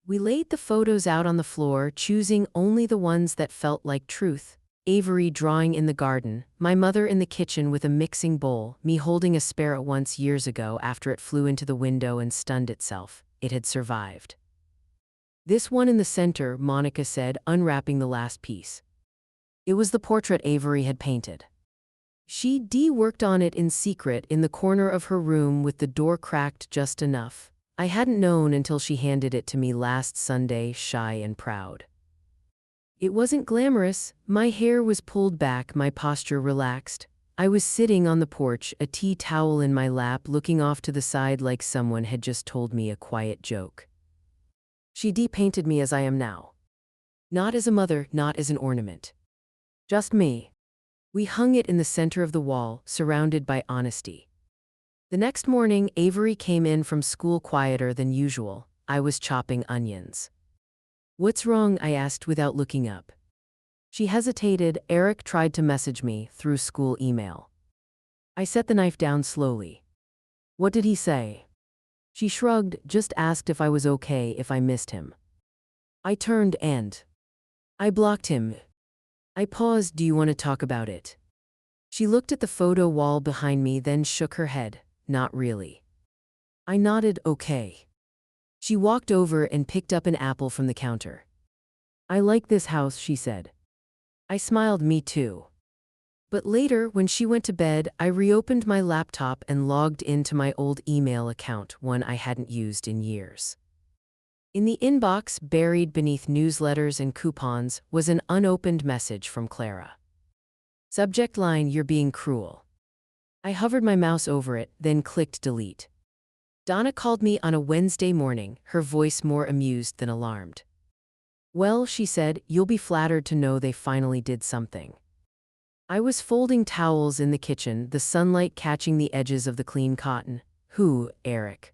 We laid the photos out on the floor, choosing only the ones that felt like truth. Avery drawing in the garden, my mother in the kitchen with a mixing bowl, me holding a sparrow once years ago after it flew into the window and stunned itself. It had survived. This one in the center, Monica said, unwrapping the last piece. It was the portrait Avery had painted. She'd worked on it in secret in the corner of her room with the door cracked just enough. I hadn't known until she handed it to me last Sunday, shy and proud. It wasn't glamorous. My hair was pulled back, my posture relaxed. I was sitting on the porch, a tea towel in my lap, looking off to the side like someone had just told me a quiet joke. She depainted me as I am now. Not as a mother, not as an ornament. Just me. We hung it in the center of the wall, surrounded by honesty. The next morning, Avery came in from school quieter than usual. I was chopping onions. "What's wrong?" I asked without looking up. She hesitated. "Eric tried to message me through school email." I set the knife down slowly. "What did he say?" She shrugged, "Just asked if I was okay if I missed him." I turned and I blocked him. I paused. "Do you want to talk about it?" She looked at the photo wall behind me, then shook her head. "Not really." I nodded, "Okay." She walked over and picked up an apple from the counter. "I like this house," she said. I smiled, "Me too." But later, when she went to bed, I reopened my laptop and logged into my old email account, one I hadn't used in years. In the inbox, buried beneath newsletters and coupons, was an unopened message from Clara. Subject line: "You're being cruel." I hovered my mouse over it, then clicked delete. Donna called me on a Wednesday morning, her voice more amused than alarmed. "Well," she said, "you'll be flattered to know they finally did something." I was folding towels in the kitchen, the sunlight catching the edges of the clean cotton. "Who, Eric?"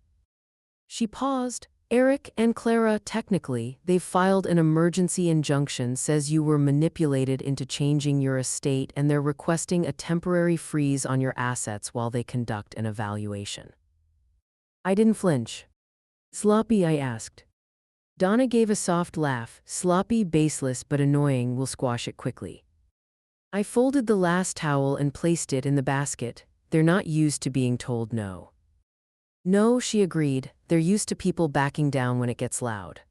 She paused. "Eric and Clara, technically, they've filed an emergency injunction, says you were manipulated into changing your estate, and they're requesting a temporary freeze on your assets while they conduct an evaluation." I didn't flinch. "Sloppy?" I asked. Donna gave a soft laugh. "Sloppy, baseless, but annoying. We'll squash it quickly." I folded the last towel and placed it in the basket. "They're not used to being told no." "No," she agreed, "they're used to people backing down when it gets loud."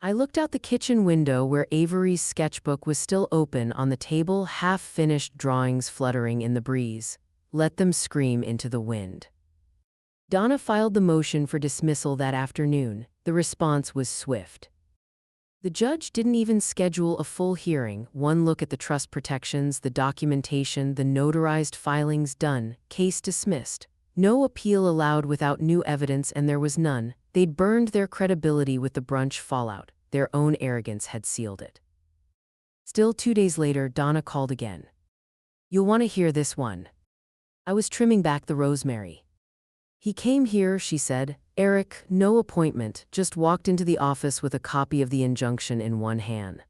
I looked out the kitchen window where Avery's sketchbook was still open on the table, half-finished drawings fluttering in the breeze. Let them scream into the wind. Donna filed the motion for dismissal that afternoon. The response was swift. The judge didn't even schedule a full hearing. One look at the trust protections, the documentation, the notarized filings, done, case dismissed. No appeal allowed without new evidence, and there was none. They'd burned their credibility with the brunch fallout. Their own arrogance had sealed it. Still, 2 days later, Donna called again. "You'll want to hear this one." I was trimming back the rosemary. "He came here," she said. "Eric, no appointment, just walked into the office with a copy of the injunction in one hand.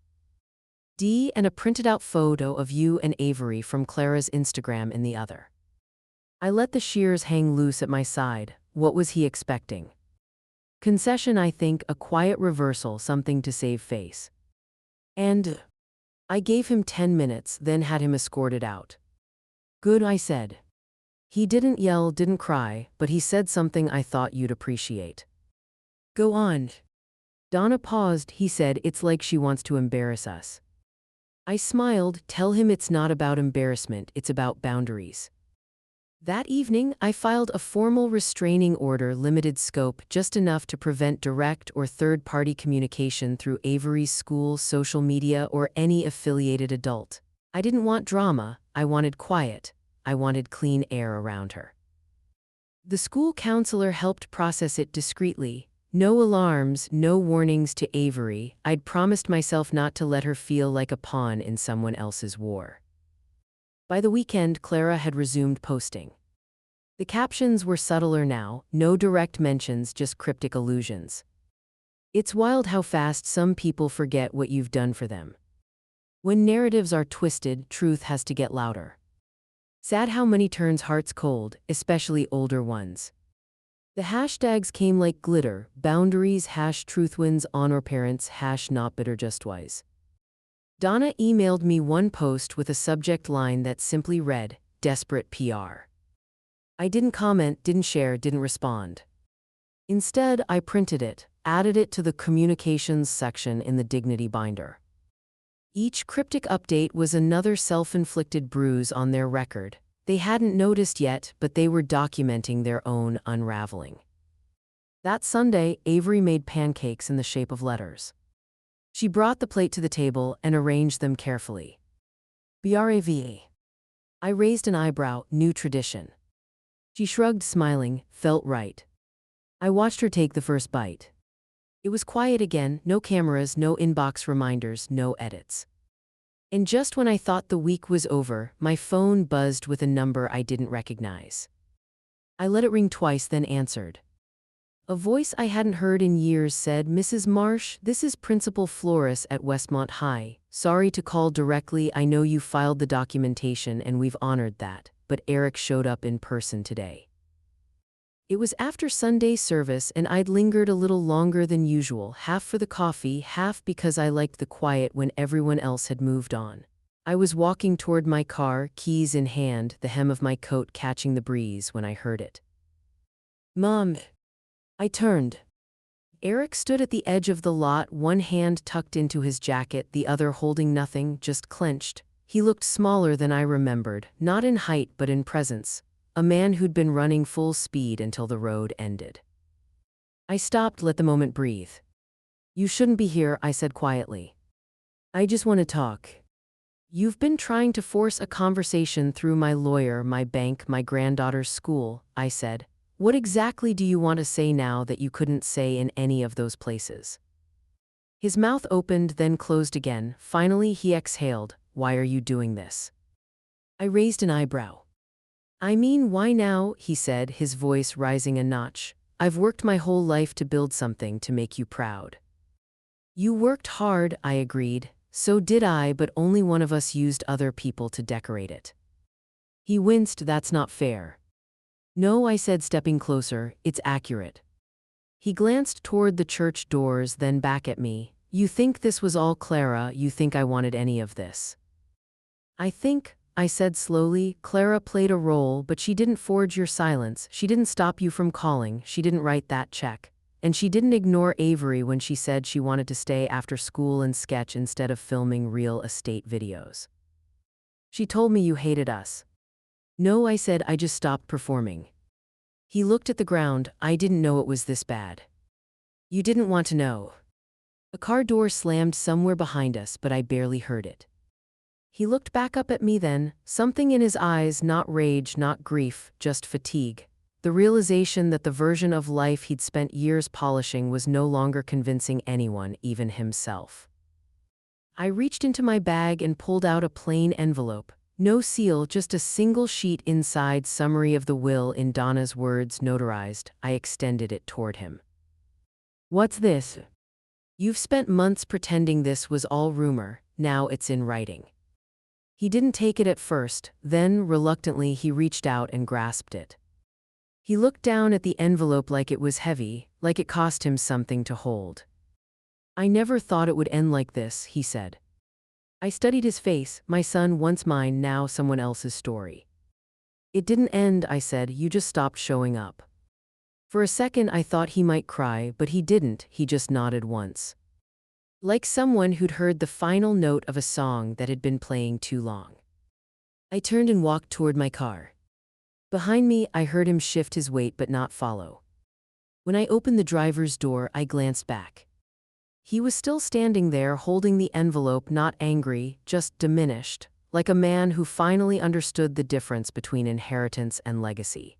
And a printed-out photo of you and Avery from Clara's Instagram in the other." I let the shears hang loose at my side. What was he expecting? Concession, I think, a quiet reversal, something to save face. And I gave him 10 minutes, then had him escorted out. "Good," I said. He didn't yell, didn't cry, but he said something I thought you'd appreciate. "Go on." Donna paused. "He said it's like she wants to embarrass us." I smiled. "Tell him it's not about embarrassment, it's about boundaries." That evening, I filed a formal restraining order, limited scope, just enough to prevent direct or third-party communication through Avery's school, social media, or any affiliated adult. I didn't want drama, I wanted quiet. I wanted clean air around her. The school counselor helped process it discreetly. No alarms, no warnings to Avery. I'd promised myself not to let her feel like a pawn in someone else's war. By the weekend, Clara had resumed posting. The captions were subtler now, no direct mentions, just cryptic allusions. "It's wild how fast some people forget what you've done for them. When narratives are twisted, truth has to get louder. Sad how many turns hearts cold, especially older ones." The hashtags came like glitter: boundaries, #truth wins, honor parents, #not bitter, just wise. Donna emailed me one post with a subject line that simply read, "Desperate PR." I didn't comment, didn't share, didn't respond. Instead, I printed it, added it to the communications section in the Dignity binder. Each cryptic update was another self-inflicted bruise on their record. They hadn't noticed yet, but they were documenting their own unraveling. That Sunday, Avery made pancakes in the shape of letters. She brought the plate to the table and arranged them carefully. "Brave." I raised an eyebrow, new tradition. She shrugged, smiling, felt right. I watched her take the first bite. It was quiet again, no cameras, no inbox reminders, no edits. And just when I thought the week was over, my phone buzzed with a number I didn't recognize. I let it ring twice, then answered. A voice I hadn't heard in years said, "Mrs. Marsh, this is Principal Flores at Westmont High. Sorry to call directly, I know you filed the documentation and we've honored that, but Eric showed up in person today." It was after Sunday service and I'd lingered a little longer than usual, half for the coffee, half because I liked the quiet when everyone else had moved on. I was walking toward my car, keys in hand, the hem of my coat catching the breeze when I heard it. "Mom." I turned. Eric stood at the edge of the lot, one hand tucked into his jacket, the other holding nothing, just clenched. He looked smaller than I remembered, not in height but in presence. A man who'd been running full speed until the road ended. I stopped, let the moment breathe. "You shouldn't be here," I said quietly. "I just want to talk." "You've been trying to force a conversation through my lawyer, my bank, my granddaughter's school," I said. "What exactly do you want to say now that you couldn't say in any of those places?" His mouth opened, then closed again. Finally, he exhaled. "Why are you doing this?" I raised an eyebrow. "I mean, why now?" he said, his voice rising a notch. "I've worked my whole life to build something to make you proud." "You worked hard," I agreed. "So did I, but only one of us used other people to decorate it." He winced. "That's not fair." "No," I said, stepping closer, "it's accurate." He glanced toward the church doors, then back at me. "You think this was all Clara? You think I wanted any of this?" I said slowly, "Clara played a role, but she didn't forge your silence. She didn't stop you from calling. She didn't write that check. And she didn't ignore Avery when she said she wanted to stay after school and sketch instead of filming real estate videos. She told me you hated us." "No," I said, "I just stopped performing." He looked at the ground. "I didn't know it was this bad." "You didn't want to know." A car door slammed somewhere behind us, but I barely heard it. He looked back up at me then, something in his eyes, not rage, not grief, just fatigue. The realization that the version of life he'd spent years polishing was no longer convincing anyone, even himself. I reached into my bag and pulled out a plain envelope. No seal, just a single sheet inside, summary of the will in Donna's words, notarized. I extended it toward him. "What's this?" "You've spent months pretending this was all rumor. Now it's in writing." He didn't take it at first, then, reluctantly, he reached out and grasped it. He looked down at the envelope like it was heavy, like it cost him something to hold. "I never thought it would end like this," he said. I studied his face. "My son, once mine, now someone else's story." "It didn't end," I said, "you just stopped showing up." For a second I thought he might cry, but he didn't. He just nodded once. Like someone who'd heard the final note of a song that had been playing too long. I turned and walked toward my car. Behind me, I heard him shift his weight but not follow. When I opened the driver's door, I glanced back. He was still standing there, holding the envelope, not angry, just diminished, like a man who finally understood the difference between inheritance and legacy.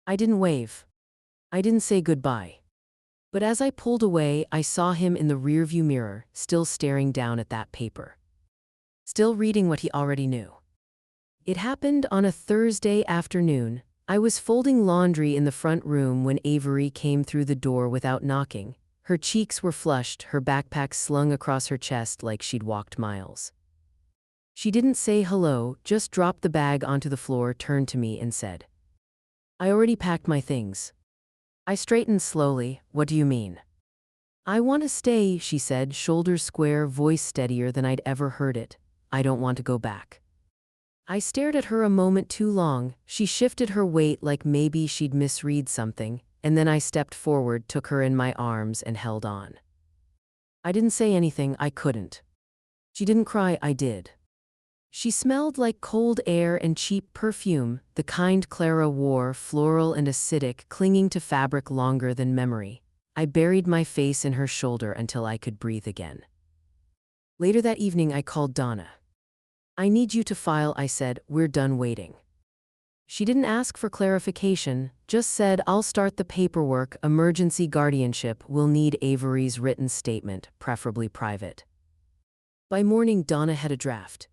I didn't wave. I didn't say goodbye. But as I pulled away, I saw him in the rearview mirror, still staring down at that paper. Still reading what he already knew. It happened on a Thursday afternoon. I was folding laundry in the front room when Avery came through the door without knocking. Her cheeks were flushed, her backpack slung across her chest like she'd walked miles. She didn't say hello, just dropped the bag onto the floor, turned to me and said, "I already packed my things." I straightened slowly. "What do you mean?" "I want to stay," she said, shoulders square, voice steadier than I'd ever heard it. "I don't want to go back." I stared at her a moment too long. She shifted her weight like maybe she'd misread something, and then I stepped forward, took her in my arms, and held on. I didn't say anything. I couldn't. She didn't cry. I did. She smelled like cold air and cheap perfume, the kind Clara wore, floral and acidic, clinging to fabric longer than memory. I buried my face in her shoulder until I could breathe again. Later that evening, I called Donna. I need you to file, I said. We're done waiting. She didn't ask for clarification, just said, I'll start the paperwork. Emergency guardianship will need Avery's written statement, preferably private. By morning, Donna had a draft.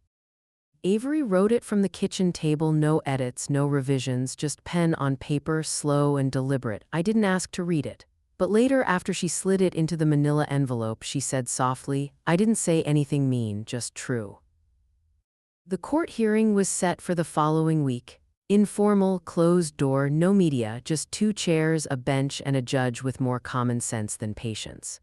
Avery wrote it from the kitchen table, no edits, no revisions, just pen on paper, slow and deliberate. I didn't ask to read it. But later, after she slid it into the manila envelope, she said softly, I didn't say anything mean, just true. The court hearing was set for the following week. Informal, closed door, no media, just 2 chairs, a bench, and a judge with more common sense than patience.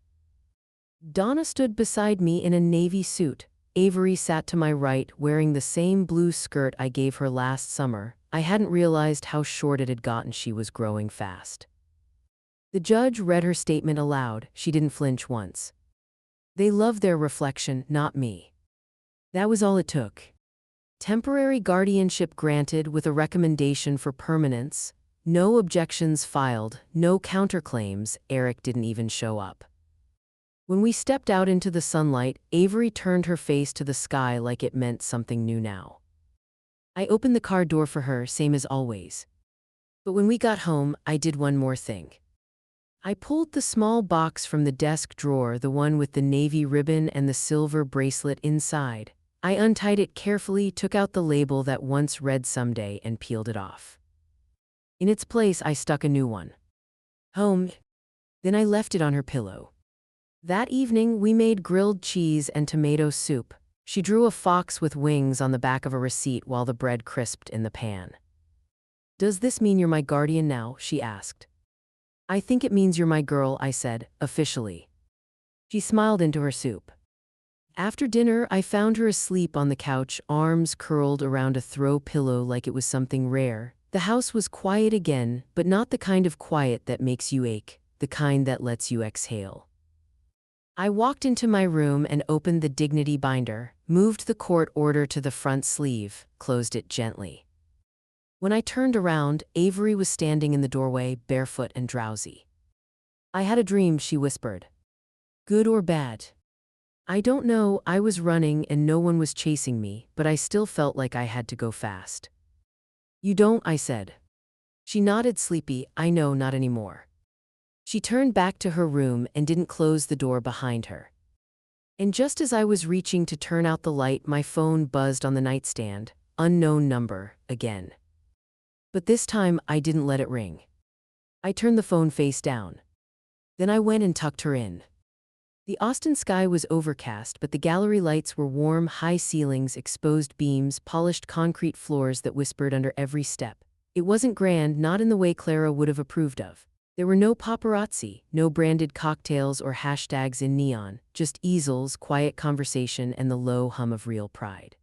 Donna stood beside me in a navy suit. Avery sat to my right, wearing the same blue skirt I gave her last summer. I hadn't realized how short it had gotten. She was growing fast. The judge read her statement aloud. She didn't flinch once. They love their reflection, not me. That was all it took. Temporary guardianship granted with a recommendation for permanence. No objections filed, no counterclaims. Eric didn't even show up. When we stepped out into the sunlight, Avery turned her face to the sky like it meant something new now. I opened the car door for her, same as always. But when we got home, I did one more thing. I pulled the small box from the desk drawer, the one with the navy ribbon and the silver bracelet inside. I untied it carefully, took out the label that once read someday, and peeled it off. In its place, I stuck a new one. Home. Then I left it on her pillow. That evening, we made grilled cheese and tomato soup. She drew a fox with wings on the back of a receipt while the bread crisped in the pan. Does this mean you're my guardian now? She asked. I think it means you're my girl, I said, officially. She smiled into her soup. After dinner, I found her asleep on the couch, arms curled around a throw pillow like it was something rare. The house was quiet again, but not the kind of quiet that makes you ache, the kind that lets you exhale. I walked into my room and opened the dignity binder, moved the court order to the front sleeve, closed it gently. When I turned around, Avery was standing in the doorway, barefoot and drowsy. I had a dream, she whispered. Good or bad? I don't know. I was running and no one was chasing me, but I still felt like I had to go fast. You don't, I said. She nodded, sleepy. I know, not anymore. She turned back to her room and didn't close the door behind her. And just as I was reaching to turn out the light, my phone buzzed on the nightstand. Unknown number, again. But this time, I didn't let it ring. I turned the phone face down. Then I went and tucked her in. The Austin sky was overcast, but the gallery lights were warm, high ceilings, exposed beams, polished concrete floors that whispered under every step. It wasn't grand, not in the way Clara would have approved of. There were no paparazzi, no branded cocktails or hashtags in neon, just easels, quiet conversation, and the low hum of real pride.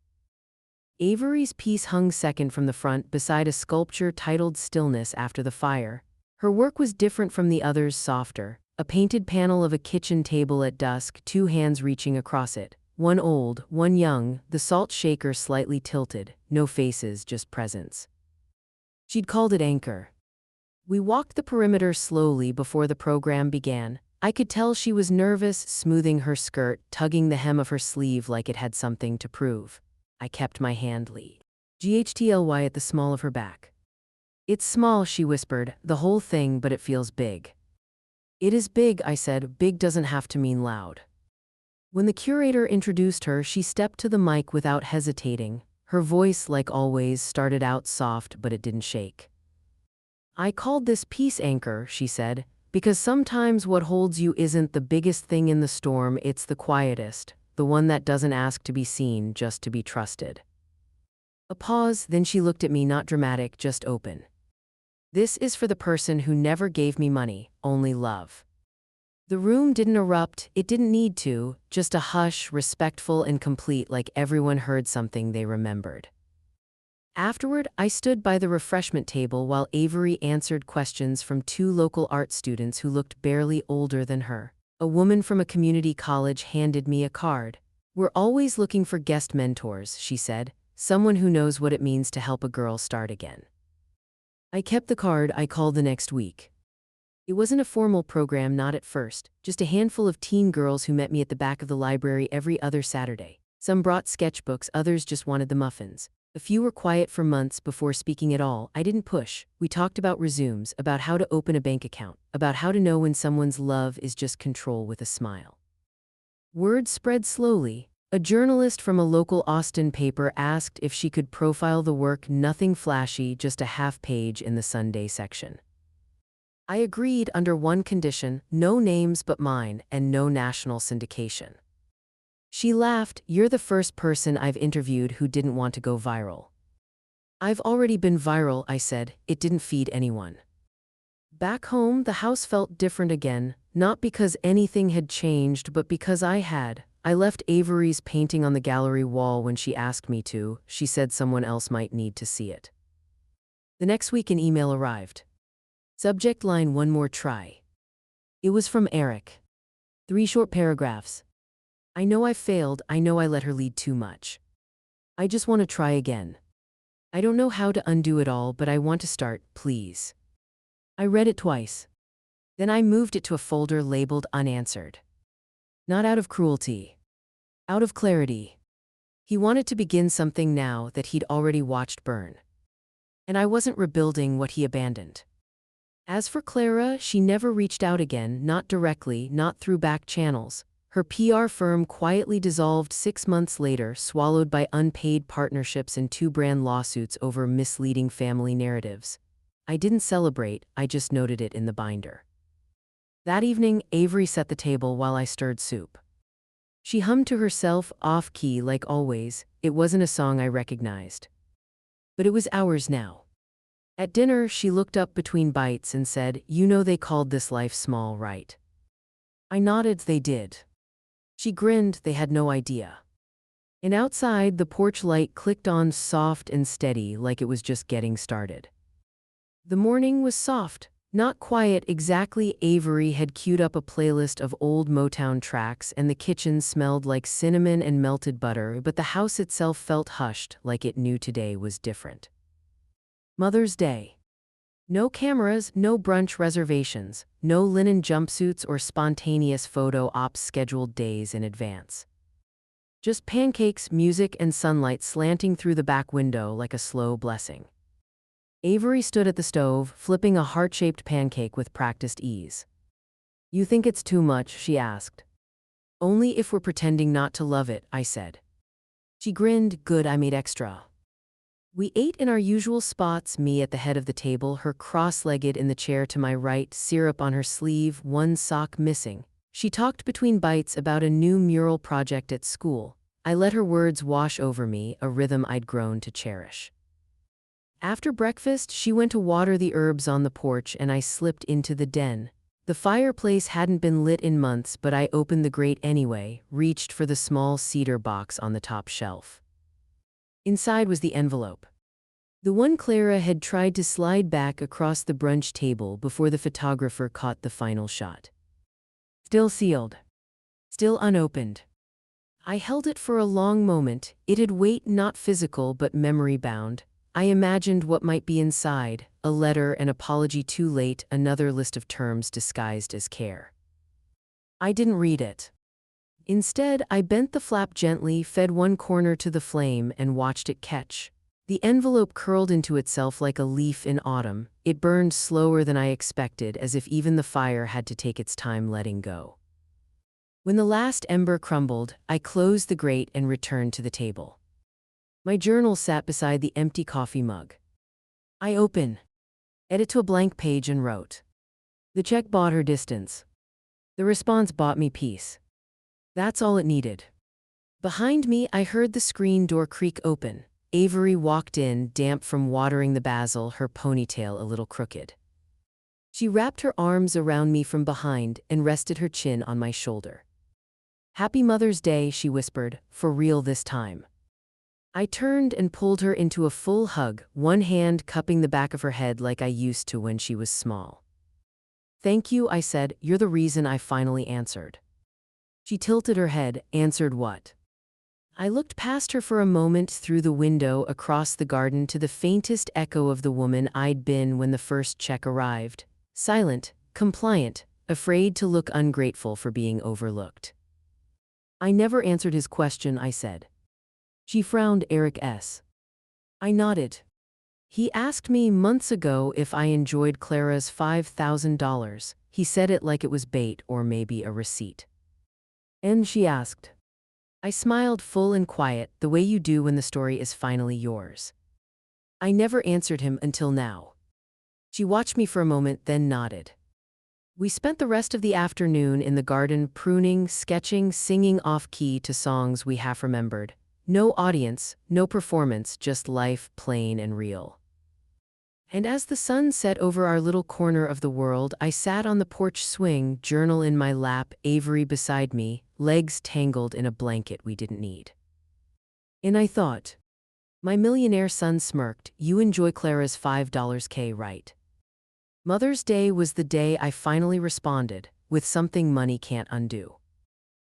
Avery's piece hung second from the front beside a sculpture titled Stillness After the Fire. Her work was different from the others, softer. A painted panel of a kitchen table at dusk, 2 hands reaching across it. One old, one young, the salt shaker slightly tilted, no faces, just presence. She'd called it Anchor. We walked the perimeter slowly before the program began. I could tell she was nervous, smoothing her skirt, tugging the hem of her sleeve like it had something to prove. I kept my hand lead. GHTLY at the small of her back. It's small, she whispered, the whole thing, but it feels big. It is big, I said. Big doesn't have to mean loud. When the curator introduced her, she stepped to the mic without hesitating. Her voice, like always, started out soft, but it didn't shake. I called this piece Anchor, she said, because sometimes what holds you isn't the biggest thing in the storm, it's the quietest, the one that doesn't ask to be seen, just to be trusted. A pause, then she looked at me, not dramatic, just open. This is for the person who never gave me money, only love. The room didn't erupt, it didn't need to, just a hush, respectful and complete, like everyone heard something they remembered. Afterward, I stood by the refreshment table while Avery answered questions from 2 local art students who looked barely older than her. A woman from a community college handed me a card. We're always looking for guest mentors, she said, someone who knows what it means to help a girl start again. I kept the card. I called the next week. It wasn't a formal program, not at first, just a handful of teen girls who met me at the back of the library every other Saturday. Some brought sketchbooks, others just wanted the muffins. A few were quiet for months before speaking at all. I didn't push. We talked about resumes, about how to open a bank account, about how to know when someone's love is just control with a smile. Word spread slowly. A journalist from a local Austin paper asked if she could profile the work. Nothing flashy, just a half page in the Sunday section. I agreed under one condition: no names but mine, and no national syndication. She laughed. You're the first person I've interviewed who didn't want to go viral. I've already been viral, I said. It didn't feed anyone. Back home, the house felt different again, not because anything had changed, but because I had. I left Avery's painting on the gallery wall when she asked me to. She said someone else might need to see it. The next week an email arrived. Subject line: one more try. It was from Eric. 3 short paragraphs. I know I failed, I know I let her lead too much. I just want to try again. I don't know how to undo it all, but I want to start, please. I read it twice. Then I moved it to a folder labeled unanswered. Not out of cruelty. Out of clarity. He wanted to begin something now that he'd already watched burn. And I wasn't rebuilding what he abandoned. As for Clara, she never reached out again, not directly, not through back channels. Her PR firm quietly dissolved 6 months later, swallowed by unpaid partnerships and 2 brand lawsuits over misleading family narratives. I didn't celebrate, I just noted it in the binder. That evening, Avery set the table while I stirred soup. She hummed to herself, off-key like always. It wasn't a song I recognized. But it was ours now. At dinner, she looked up between bites and said, "You know they called this life small, right?" I nodded. They did. She grinned. They had no idea. And outside, the porch light clicked on, soft and steady, like it was just getting started. The morning was soft, not quiet exactly. Avery had queued up a playlist of old Motown tracks, and the kitchen smelled like cinnamon and melted butter, but the house itself felt hushed, like it knew today was different. Mother's Day. No cameras, no brunch reservations, no linen jumpsuits or spontaneous photo ops scheduled days in advance. Just pancakes, music, and sunlight slanting through the back window like a slow blessing. Avery stood at the stove, flipping a heart-shaped pancake with practiced ease. "You think it's too much?" she asked. "Only if we're pretending not to love it," I said. She grinned. "Good, I made extra." We ate in our usual spots, me at the head of the table, her cross-legged in the chair to my right, syrup on her sleeve, one sock missing. She talked between bites about a new mural project at school. I let her words wash over me, a rhythm I'd grown to cherish. After breakfast, she went to water the herbs on the porch and I slipped into the den. The fireplace hadn't been lit in months, but I opened the grate anyway, reached for the small cedar box on the top shelf. Inside was the envelope. The one Clara had tried to slide back across the brunch table before the photographer caught the final shot. Still sealed. Still unopened. I held it for a long moment. It had weight, not physical but memory-bound. I imagined what might be inside: a letter, an apology too late, another list of terms disguised as care. I didn't read it. Instead, I bent the flap gently, fed one corner to the flame, and watched it catch. The envelope curled into itself like a leaf in autumn. It burned slower than I expected, as if even the fire had to take its time letting go. When the last ember crumbled, I closed the grate and returned to the table. My journal sat beside the empty coffee mug. I opened it to a blank page and wrote. The check bought her distance. The response bought me peace. That's all it needed. Behind me, I heard the screen door creak open. Avery walked in, damp from watering the basil, her ponytail a little crooked. She wrapped her arms around me from behind and rested her chin on my shoulder. "Happy Mother's Day," she whispered, "for real this time." I turned and pulled her into a full hug, one hand cupping the back of her head like I used to when she was small. "Thank you," I said. "You're the reason I finally answered." She tilted her head. "Answered what?" I looked past her for a moment, through the window, across the garden, to the faintest echo of the woman I'd been when the first check arrived. Silent, compliant, afraid to look ungrateful for being overlooked. I never answered his question, I said. She frowned. Eric S. I nodded. He asked me months ago if I enjoyed Clara's $5,000. He said it like it was bait or maybe a receipt. And she asked. I smiled, full and quiet, the way you do when the story is finally yours. I never answered him until now. She watched me for a moment, then nodded. We spent the rest of the afternoon in the garden, pruning, sketching, singing off-key to songs we half remembered. No audience, no performance, just life, plain and real. And as the sun set over our little corner of the world, I sat on the porch swing, journal in my lap, Avery beside me, legs tangled in a blanket we didn't need. And I thought, my millionaire son smirked, you enjoy Clara's $5K, right? Mother's Day was the day I finally responded, with something money can't undo.